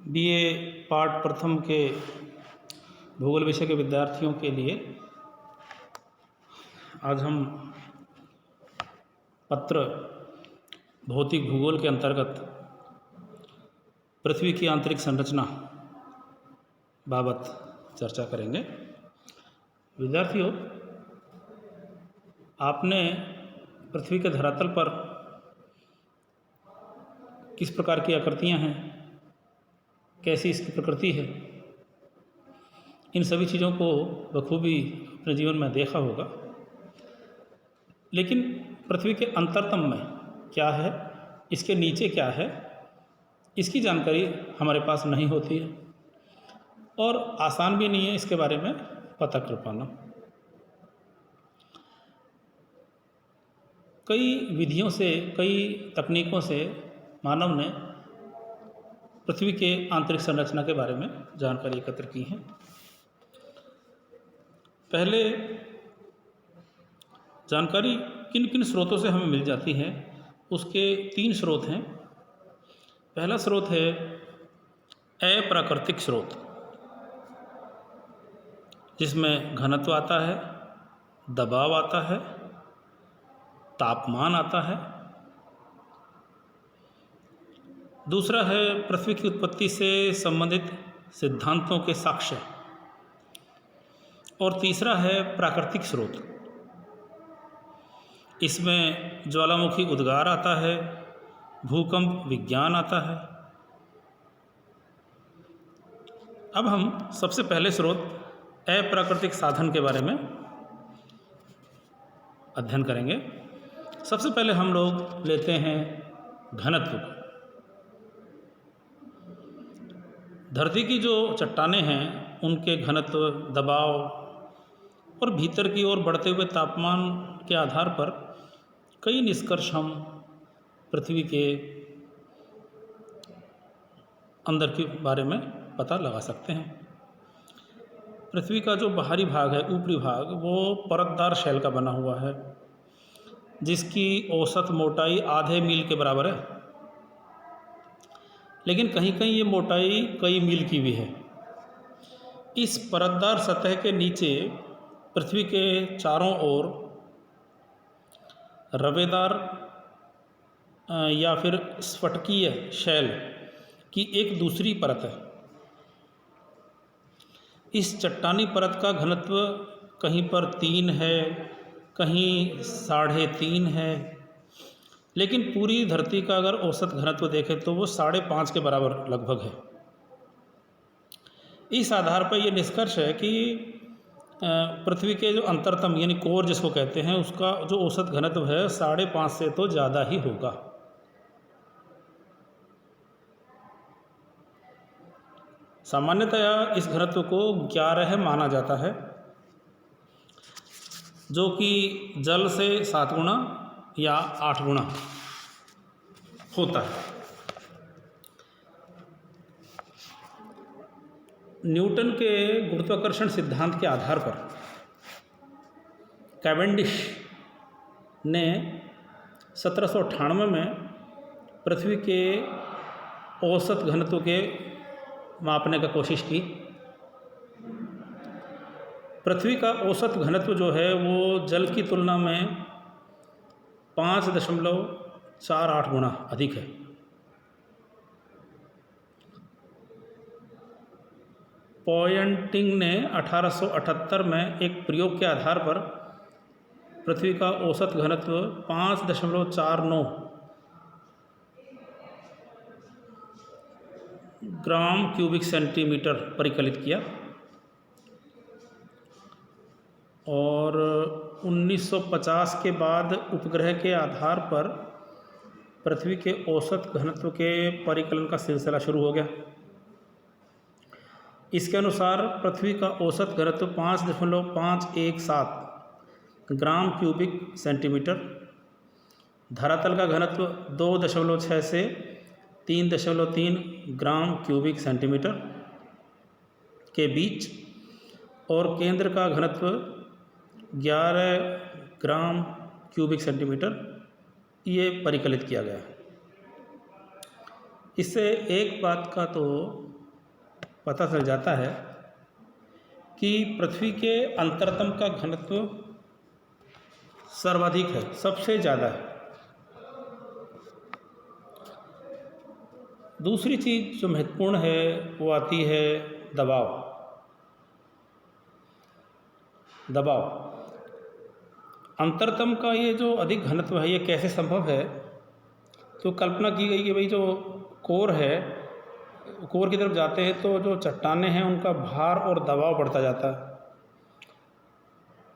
BA part प्रथम के भूगोल विषय के विद्यार्थियों के लिए आज हम पत्र भौतिक भूगोल के अंतर्गत पृथ्वी की आंतरिक संरचना बाबत चर्चा करेंगे। विद्यार्थियों, आपने पृथ्वी के धरातल पर किस प्रकार की आकृतियां हैं, कैसी इसकी प्रकृति है, इन सभी चीज़ों को बखूबी अपने जीवन में देखा होगा। लेकिन पृथ्वी के अंतरतम में क्या है, इसके नीचे क्या है, इसकी जानकारी हमारे पास नहीं होती है और आसान भी नहीं है इसके बारे में पता कर पाना। कई विधियों से, कई तकनीकों से मानव ने पृथ्वी के आंतरिक संरचना के बारे में जानकारी एकत्र की है। पहले जानकारी किन किन स्रोतों से हमें मिल जाती है, उसके 3 स्रोत हैं। पहला स्रोत है अप्राकृतिक स्रोत, जिसमें घनत्व आता है, दबाव आता है, तापमान आता है। दूसरा है पृथ्वी की उत्पत्ति से संबंधित सिद्धांतों के साक्ष्य। और तीसरा है प्राकृतिक स्रोत, इसमें ज्वालामुखी उद्गार आता है, भूकंप विज्ञान आता है। अब हम सबसे पहले स्रोत अप्राकृतिक साधन के बारे में अध्ययन करेंगे। सबसे पहले हम लोग लेते हैं घनत्व को। धरती की जो चट्टानें हैं उनके घनत्व, दबाव और भीतर की ओर बढ़ते हुए तापमान के आधार पर कई निष्कर्ष हम पृथ्वी के अंदर के बारे में पता लगा सकते हैं। पृथ्वी का जो बाहरी भाग है, ऊपरी भाग, वो परतदार शैल का बना हुआ है, जिसकी औसत मोटाई आधे मील के बराबर है। लेकिन कहीं कहीं ये मोटाई कई मील की भी है। इस परतदार सतह के नीचे पृथ्वी के चारों ओर रवेदार या फिर स्फटिकीय शैल की एक दूसरी परत है। इस चट्टानी परत का घनत्व कहीं पर 3 है, कहीं 3.5 है, लेकिन पूरी धरती का अगर औसत घनत्व देखें तो वो 5.5 के बराबर लगभग है। इस आधार पर ये निष्कर्ष है कि पृथ्वी के जो अंतरतम यानी कोर जिसको कहते हैं, उसका जो औसत घनत्व है 5.5 से तो ज़्यादा ही होगा। सामान्यतया इस घनत्व को 11 माना जाता है, जो कि जल से 7 गुना या 8 गुना होता है। न्यूटन के गुरुत्वाकर्षण सिद्धांत के आधार पर कैवेंडिश ने 1798 में पृथ्वी के औसत घनत्व के मापने का कोशिश की। पृथ्वी का औसत घनत्व जो है वो जल की तुलना में 5.48 गुना अधिक है। पॉइंटिंग ने 1878 में एक प्रयोग के आधार पर पृथ्वी का औसत घनत्व 5.49 ग्राम क्यूबिक सेंटीमीटर परिकलित किया और 1950 के बाद उपग्रह के आधार पर पृथ्वी के औसत घनत्व के परिकलन का सिलसिला शुरू हो गया। इसके अनुसार पृथ्वी का औसत घनत्व 5.517 ग्राम क्यूबिक सेंटीमीटर, धरातल का घनत्व 2.6 से 3.3 ग्राम क्यूबिक सेंटीमीटर के बीच और केंद्र का घनत्व 11 ग्राम क्यूबिक सेंटीमीटर ये परिकलित किया गया। इससे एक बात का तो पता चल जाता है कि पृथ्वी के अंतरतम का घनत्व सर्वाधिक है, सबसे ज़्यादा है। दूसरी चीज़ जो महत्वपूर्ण है वो आती है दबाव। दबाव अंतरतम का ये जो अधिक घनत्व है ये कैसे संभव है? तो कल्पना की गई कि भाई जो कोर है, कोर की तरफ जाते हैं तो जो चट्टानें हैं उनका भार और दबाव बढ़ता जाता है,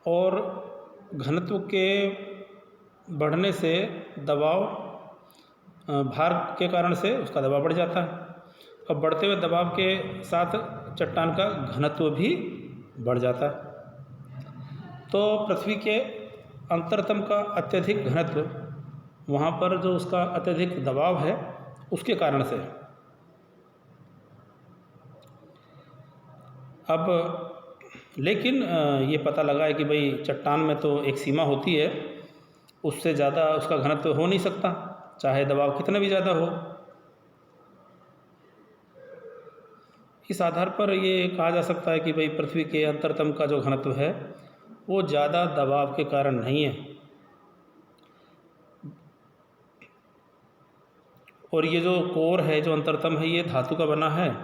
और घनत्व के बढ़ने से दबाव, भार के कारण से उसका दबाव बढ़ जाता है, और बढ़ते हुए दबाव के साथ चट्टान का घनत्व भी बढ़ जाता है। तो पृथ्वी के अंतरतम का अत्यधिक घनत्व, वहाँ पर जो उसका अत्यधिक दबाव है उसके कारण से। अब लेकिन ये पता लगा है कि भाई चट्टान में तो एक सीमा होती है, उससे ज़्यादा उसका घनत्व हो नहीं सकता, चाहे दबाव कितना भी ज़्यादा हो। इस आधार पर ये कहा जा सकता है कि भाई पृथ्वी के अंतरतम का जो घनत्व है वो ज़्यादा दबाव के कारण नहीं है, और ये जो कोर है, जो अंतरतम है, ये धातु का बना है,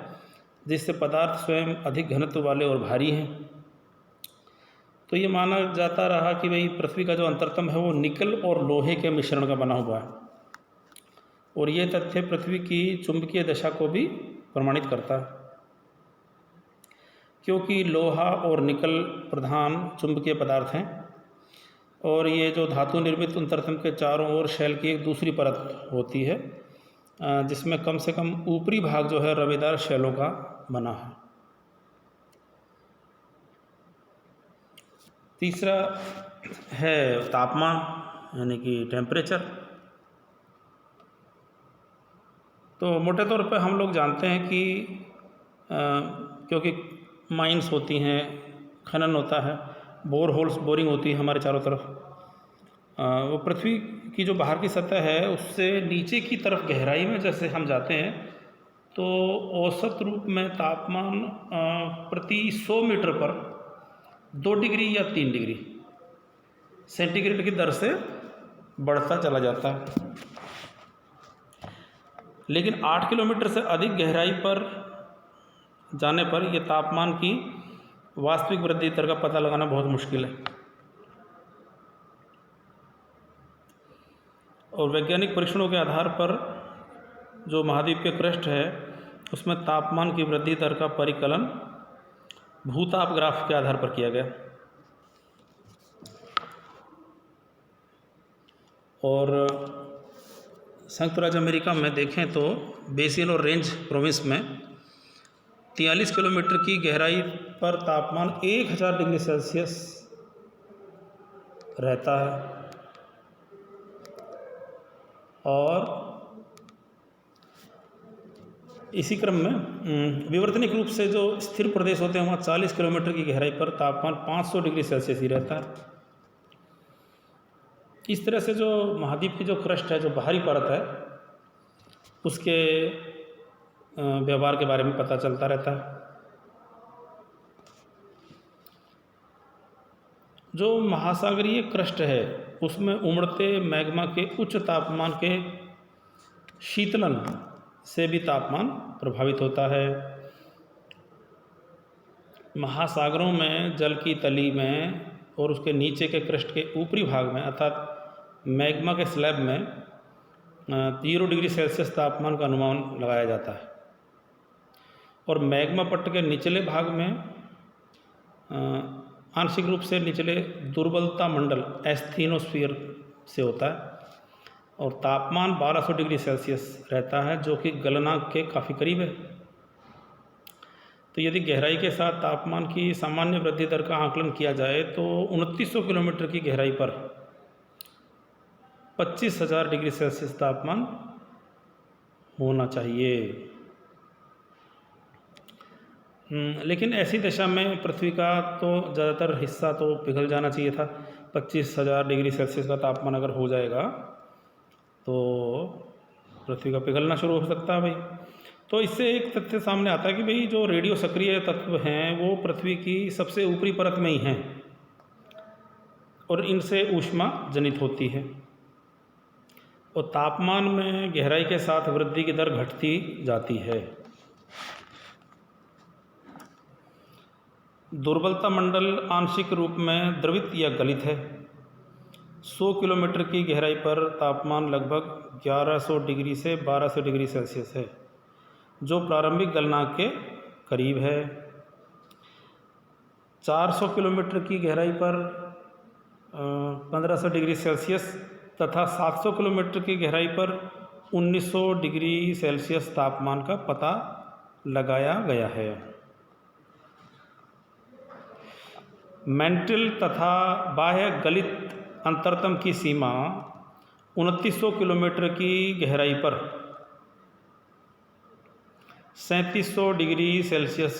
जिससे पदार्थ स्वयं अधिक घनत्व वाले और भारी हैं। तो ये माना जाता रहा कि भाई पृथ्वी का जो अंतरतम है वो निकल और लोहे के मिश्रण का बना हुआ है, और ये तथ्य पृथ्वी की चुंबकीय दशा को भी प्रमाणित करता है, क्योंकि लोहा और निकल प्रधान चुंबकीय पदार्थ हैं, और ये जो धातु निर्मित अंतरतम के चारों ओर शेल की एक दूसरी परत होती है, जिसमें कम से कम ऊपरी भाग जो है रवेदार शैलों का बना है। तीसरा है तापमान, यानी कि टेम्परेचर। तो मोटे तौर पर हम लोग जानते हैं कि क्योंकि माइंस होती हैं, खनन होता है, बोर होल्स, बोरिंग होती है हमारे चारों तरफ, वो पृथ्वी की जो बाहर की सतह है उससे नीचे की तरफ गहराई में जैसे हम जाते हैं तो औसत रूप में तापमान प्रति 100 मीटर पर 2 डिग्री या 3 डिग्री सेंटीग्रेड की दर से बढ़ता चला जाता है। लेकिन 8 किलोमीटर से अधिक गहराई पर जाने पर यह तापमान की वास्तविक वृद्धि दर का पता लगाना बहुत मुश्किल है, और वैज्ञानिक परीक्षणों के आधार पर जो महाद्वीप के क्रस्ट है उसमें तापमान की वृद्धि दर का परिकलन भूताप ग्राफ के आधार पर किया गया। और संयुक्त राज्य अमेरिका में देखें तो बेसिल और रेंज प्रोविंस में 43 किलोमीटर की गहराई पर तापमान 1000 डिग्री सेल्सियस रहता है, और इसी क्रम में विवर्तनिक रूप से जो स्थिर प्रदेश होते हैं वहाँ 40 किलोमीटर की गहराई पर तापमान 500 डिग्री सेल्सियस ही रहता है। इस तरह से जो महाद्वीप की जो क्रस्ट है, जो बाहरी परत है, उसके व्यवहार के बारे में पता चलता रहता है। जो महासागरीय क्रस्ट है उसमें उमड़ते मैग्मा के उच्च तापमान के शीतलन से भी तापमान प्रभावित होता है। महासागरों में जल की तली में और उसके नीचे के क्रस्ट के ऊपरी भाग में अर्थात मैग्मा के स्लैब में 0 डिग्री सेल्सियस तापमान का अनुमान लगाया जाता है, और मैग्मा पट्ट के निचले भाग में आंशिक रूप से निचले दुर्बलता मंडल एस्थीनोस्फीयर से होता है, और तापमान 1200 डिग्री सेल्सियस रहता है, जो कि गलनांक के काफ़ी करीब है। तो यदि गहराई के साथ तापमान की सामान्य वृद्धि दर का आकलन किया जाए तो 2900 किलोमीटर की गहराई पर 25,000 डिग्री सेल्सियस तापमान होना चाहिए। लेकिन ऐसी दशा में पृथ्वी का तो ज़्यादातर हिस्सा तो पिघल जाना चाहिए था। 25,000 डिग्री सेल्सियस का तापमान अगर हो जाएगा तो पृथ्वी का पिघलना शुरू हो सकता है भाई। तो इससे एक तथ्य सामने आता है कि भाई जो रेडियो सक्रिय तत्व हैं वो पृथ्वी की सबसे ऊपरी परत में ही हैं और इनसे ऊष्मा जनित होती है और तापमान में गहराई के साथ वृद्धि की दर घटती जाती है। दुर्बलता मंडल आंशिक रूप में द्रवित या गलित है। 100 किलोमीटर की गहराई पर तापमान लगभग 1100 डिग्री से 1200 डिग्री सेल्सियस है, जो प्रारंभिक गलनांक के करीब है। 400 किलोमीटर की गहराई पर 1500 डिग्री सेल्सियस तथा 700 किलोमीटर की गहराई पर 1900 डिग्री सेल्सियस तापमान का पता लगाया गया है। मैंटल तथा बाह्य गलित अंतरतम की सीमा 2900 किलोमीटर की गहराई पर 3700 डिग्री सेल्सियस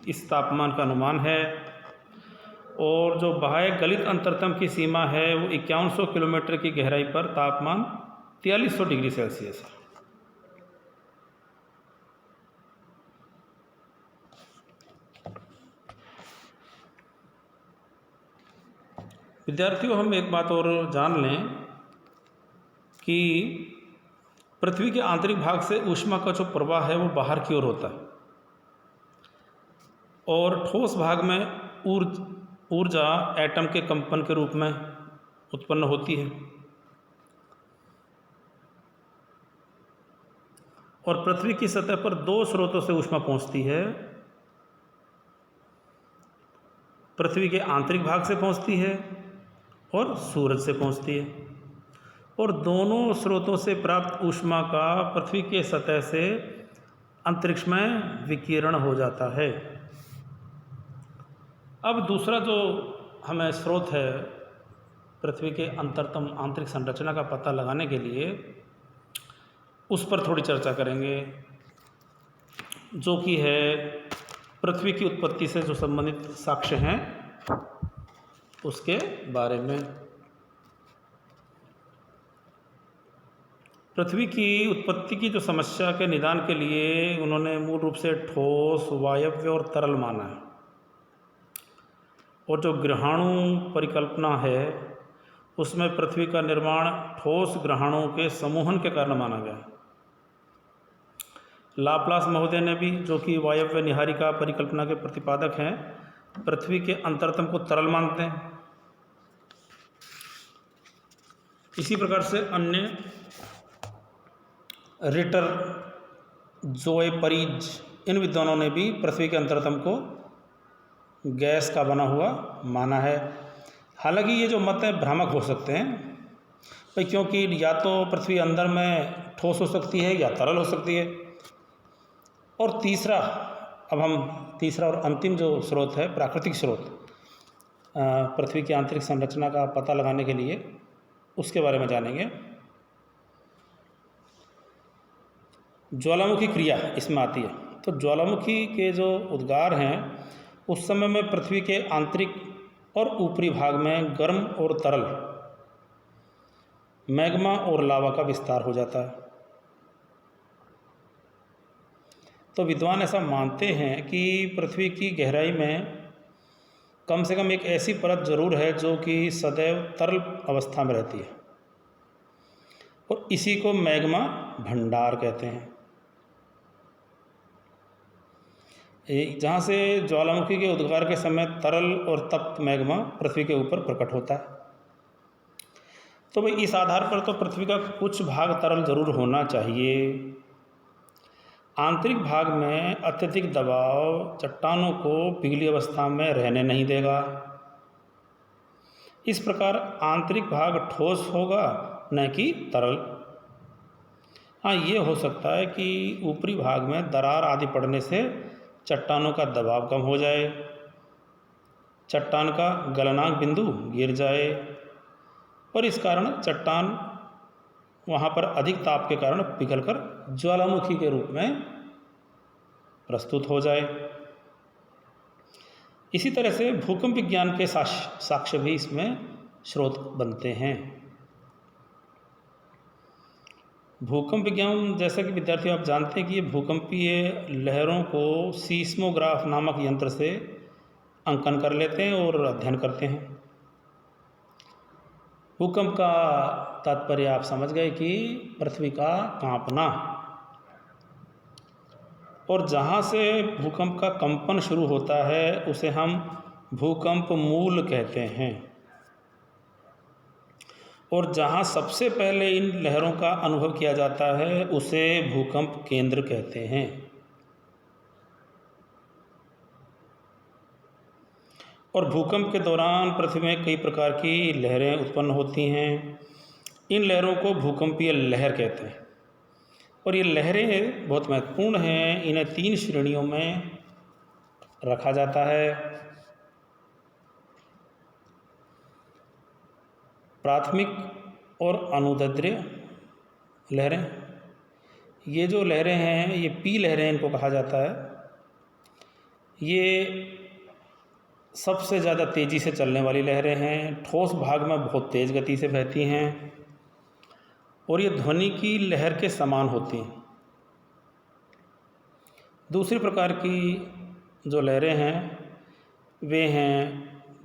इस तापमान का अनुमान है और जो बाह्य गलित अंतरतम की सीमा है वो 5100 किलोमीटर की गहराई पर तापमान 4300 डिग्री सेल्सियस है। विद्यार्थियों, हम एक बात और जान लें कि पृथ्वी के आंतरिक भाग से ऊष्मा का जो प्रवाह है वो बाहर की ओर होता है और ठोस भाग में ऊर्जा एटम के कंपन के रूप में उत्पन्न होती है और पृथ्वी की सतह पर दो स्रोतों से ऊष्मा पहुंचती है। पृथ्वी के आंतरिक भाग से पहुंचती है और सूरज से पहुंचती है और दोनों स्रोतों से प्राप्त ऊष्मा का पृथ्वी के सतह से अंतरिक्ष में विकिरण हो जाता है। अब दूसरा जो हमें स्रोत है पृथ्वी के अंतरतम आंतरिक संरचना का पता लगाने के लिए, उस पर थोड़ी चर्चा करेंगे, जो कि है पृथ्वी की उत्पत्ति से जो संबंधित साक्ष्य हैं उसके बारे में। पृथ्वी की उत्पत्ति की जो समस्या के निदान के लिए उन्होंने मूल रूप से ठोस, वायव्य और तरल माना है और जो ग्रहाणु परिकल्पना है उसमें पृथ्वी का निर्माण ठोस ग्रहाणुओं के समूहन के कारण माना गया है। लाप्लास महोदय ने भी, जो कि वायव्य निहारिका परिकल्पना के प्रतिपादक हैं, पृथ्वी के अंतरतम को तरल मानते हैं। इसी प्रकार से अन्य रिटर, जोए परीज, इन विद्वानों ने भी पृथ्वी के अंतरतम को गैस का बना हुआ माना है। हालांकि ये जो मत हैं भ्रामक हो सकते हैं भाई, क्योंकि या तो पृथ्वी अंदर में ठोस हो सकती है या तरल हो सकती है। और तीसरा, अब हम तीसरा और अंतिम जो स्रोत है, प्राकृतिक स्रोत, पृथ्वी की आंतरिक संरचना का पता लगाने के लिए, उसके बारे में जानेंगे। ज्वालामुखी क्रिया इसमें आती है। तो ज्वालामुखी के जो उद्गार हैं उस समय में पृथ्वी के आंतरिक और ऊपरी भाग में गर्म और तरल मैग्मा और लावा का विस्तार हो जाता है। तो विद्वान ऐसा मानते हैं कि पृथ्वी की गहराई में कम से कम एक ऐसी परत जरूर है जो कि सदैव तरल अवस्था में रहती है और इसी को मैग्मा भंडार कहते हैं, जहाँ से ज्वालामुखी के उद्गार के समय तरल और तप्त मैग्मा पृथ्वी के ऊपर प्रकट होता है। तो भाई इस आधार पर तो पृथ्वी का कुछ भाग तरल जरूर होना चाहिए। आंतरिक भाग में अत्यधिक दबाव चट्टानों को पिघली अवस्था में रहने नहीं देगा। इस प्रकार आंतरिक भाग ठोस होगा, न कि तरल। हाँ, ये हो सकता है कि ऊपरी भाग में दरार आदि पड़ने से चट्टानों का दबाव कम हो जाए, चट्टान का गलनांक बिंदु गिर जाए और इस कारण चट्टान वहाँ पर अधिक ताप के कारण पिघलकर ज्वालामुखी के रूप में प्रस्तुत हो जाए। इसी तरह से भूकंप विज्ञान के साक्ष्य भी इसमें स्रोत बनते हैं। भूकंप विज्ञान, जैसा कि विद्यार्थी आप जानते हैं कि ये भूकंपीय लहरों को सीस्मोग्राफ नामक यंत्र से अंकन कर लेते हैं और अध्ययन करते हैं। भूकंप का तात्पर्य आप समझ गए कि पृथ्वी का कांपना, और जहाँ से भूकंप का कंपन शुरू होता है उसे हम भूकंप मूल कहते हैं, और जहाँ सबसे पहले इन लहरों का अनुभव किया जाता है उसे भूकंप केंद्र कहते हैं। और भूकंप के दौरान पृथ्वी में कई प्रकार की लहरें उत्पन्न होती हैं। इन लहरों को भूकंपीय लहर कहते हैं, और ये लहरें बहुत महत्वपूर्ण हैं। इन्हें 3 श्रेणियों में रखा जाता है। प्राथमिक और अनुदैर्ध्य लहरें, ये जो लहरें हैं ये पी लहरें इनको कहा जाता है। ये सबसे ज़्यादा तेज़ी से चलने वाली लहरें हैं, ठोस भाग में बहुत तेज़ गति से बहती हैं, और ये ध्वनि की लहर के समान होती हैं। दूसरी प्रकार की जो लहरें हैं वे हैं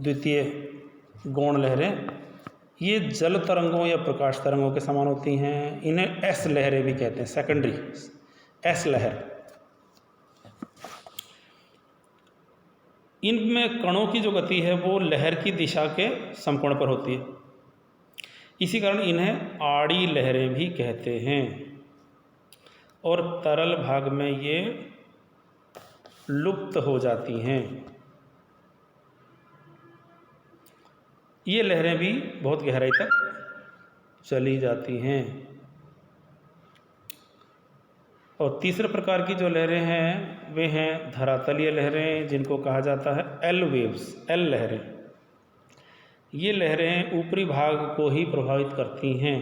द्वितीय गौण लहरें। ये जल तरंगों या प्रकाश तरंगों के समान होती हैं। इन्हें एस लहरें भी कहते हैं, सेकेंडरी एस लहर। इनमें कणों की जो गति है वो लहर की दिशा के समकोण पर होती है, इसी कारण इन्हें आड़ी लहरें भी कहते हैं। और तरल भाग में ये लुप्त हो जाती हैं। ये लहरें भी बहुत गहराई तक चली जाती हैं। और तीसरे प्रकार की जो लहरें हैं वे हैं धरातलीय लहरें, जिनको कहा जाता है एल वेव्स, एल लहरें। ये लहरें ऊपरी भाग को ही प्रभावित करती हैं।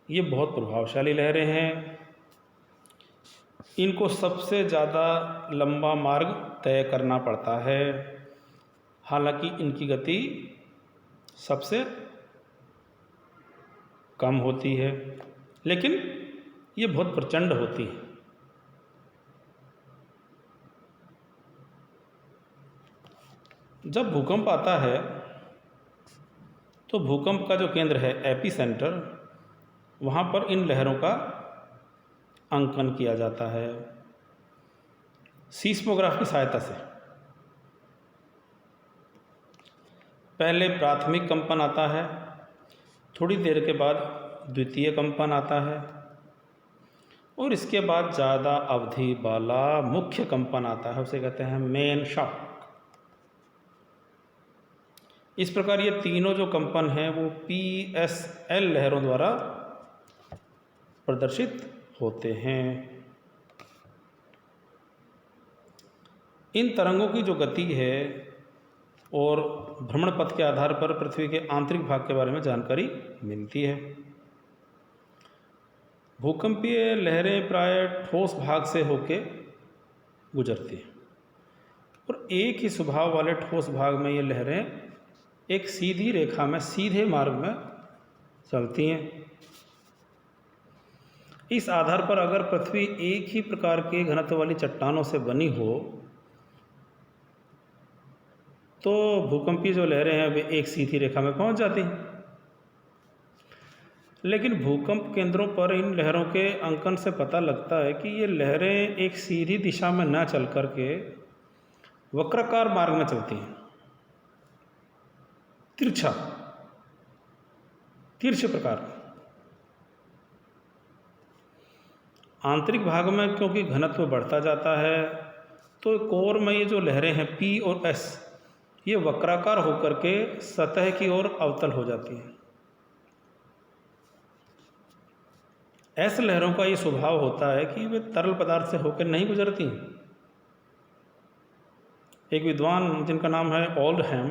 ये बहुत प्रभावशाली लहरें हैं। इनको सबसे ज़्यादा लंबा मार्ग तय करना पड़ता है, हालांकि इनकी गति सबसे कम होती है, लेकिन ये बहुत प्रचंड होती है। जब भूकंप आता है तो भूकंप का जो केंद्र है एपी सेंटर, वहाँ पर इन लहरों का अंकन किया जाता है सीस्मोग्राफ की सहायता से। पहले प्राथमिक कंपन आता है, थोड़ी देर के बाद द्वितीय कंपन आता है, और इसके बाद ज़्यादा अवधि वाला मुख्य कंपन आता है, उसे कहते हैं मेन शॉक। इस प्रकार ये तीनों जो कंपन हैं वो PSL लहरों द्वारा प्रदर्शित होते हैं। इन तरंगों की जो गति है और भ्रमण पथ के आधार पर पृथ्वी के आंतरिक भाग के बारे में जानकारी मिलती है। भूकंपीय लहरें प्राय ठोस भाग से होके गुजरती हैं, और एक ही स्वभाव वाले ठोस भाग में ये लहरें एक सीधी रेखा में, सीधे मार्ग में चलती हैं। इस आधार पर अगर पृथ्वी एक ही प्रकार के घनत्व वाली चट्टानों से बनी हो तो भूकंपीय जो लहरें हैं वे एक सीधी रेखा में पहुंच जाती हैं। लेकिन भूकंप केंद्रों पर इन लहरों के अंकन से पता लगता है कि ये लहरें एक सीधी दिशा में न चल करके वक्राकार मार्ग में चलती हैं, तिरछे प्रकार। आंतरिक भाग में क्योंकि घनत्व बढ़ता जाता है तो कोर में ये जो लहरें हैं P और S, ये वक्राकार होकर के सतह की ओर अवतल हो जाती हैं। S लहरों का ये स्वभाव होता है कि वे तरल पदार्थ से होकर नहीं गुजरती। एक विद्वान जिनका नाम है ओल्डहैम,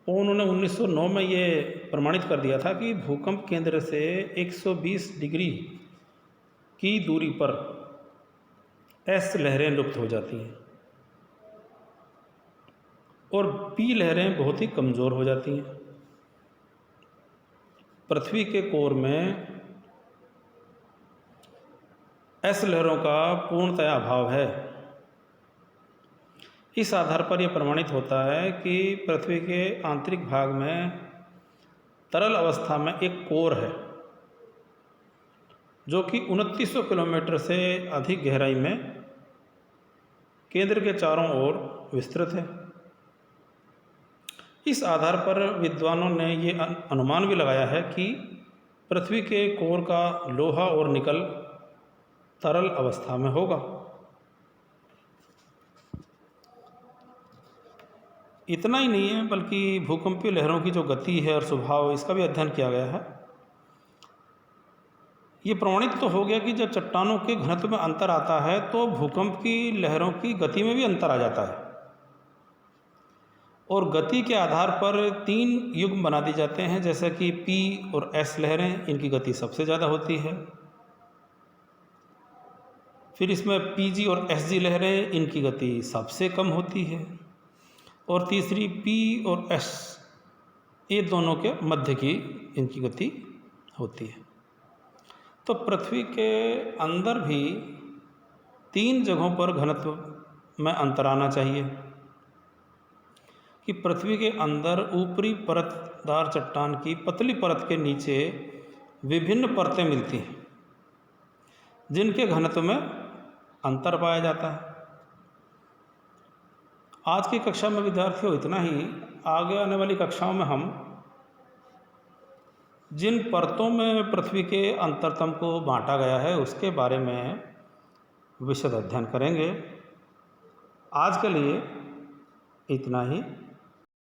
उन्होंने 1909 में ये प्रमाणित कर दिया था कि भूकंप केंद्र से 120 डिग्री की दूरी पर S लहरें लुप्त हो जाती हैं और P लहरें बहुत ही कमज़ोर हो जाती हैं। पृथ्वी के कोर में एस लहरों का पूर्णतया अभाव है। इस आधार पर यह प्रमाणित होता है कि पृथ्वी के आंतरिक भाग में तरल अवस्था में एक कोर है जो कि 2900 किलोमीटर से अधिक गहराई में केंद्र के चारों ओर विस्तृत है। इस आधार पर विद्वानों ने ये अनुमान भी लगाया है कि पृथ्वी के कोर का लोहा और निकल तरल अवस्था में होगा। इतना ही नहीं है बल्कि भूकंपीय लहरों की जो गति है और स्वभाव, इसका भी अध्ययन किया गया है। ये प्रमाणित तो हो गया कि जब चट्टानों के घनत्व में अंतर आता है तो भूकंप की लहरों की गति में भी अंतर आ जाता है और गति के आधार पर 3 युग्म बना दिए जाते हैं, जैसे कि पी और एस लहरें, इनकी गति सबसे ज़्यादा होती है। फिर इसमें पीजी और एसजी लहरें, इनकी गति सबसे कम होती है। और तीसरी पी और एस, ये दोनों के मध्य की इनकी गति होती है। तो पृथ्वी के अंदर भी 3 जगहों पर घनत्व में अंतर आना चाहिए कि पृथ्वी के अंदर ऊपरी परतदार चट्टान की पतली परत के नीचे विभिन्न परतें मिलती हैं जिनके घनत्व में अंतर पाया जाता है। आज की कक्षा में विद्यार्थियों इतना ही। आगे आने वाली कक्षाओं में हम जिन परतों में पृथ्वी के अंतरतम को बांटा गया है उसके बारे में विशद अध्ययन करेंगे। आज के लिए इतना ही।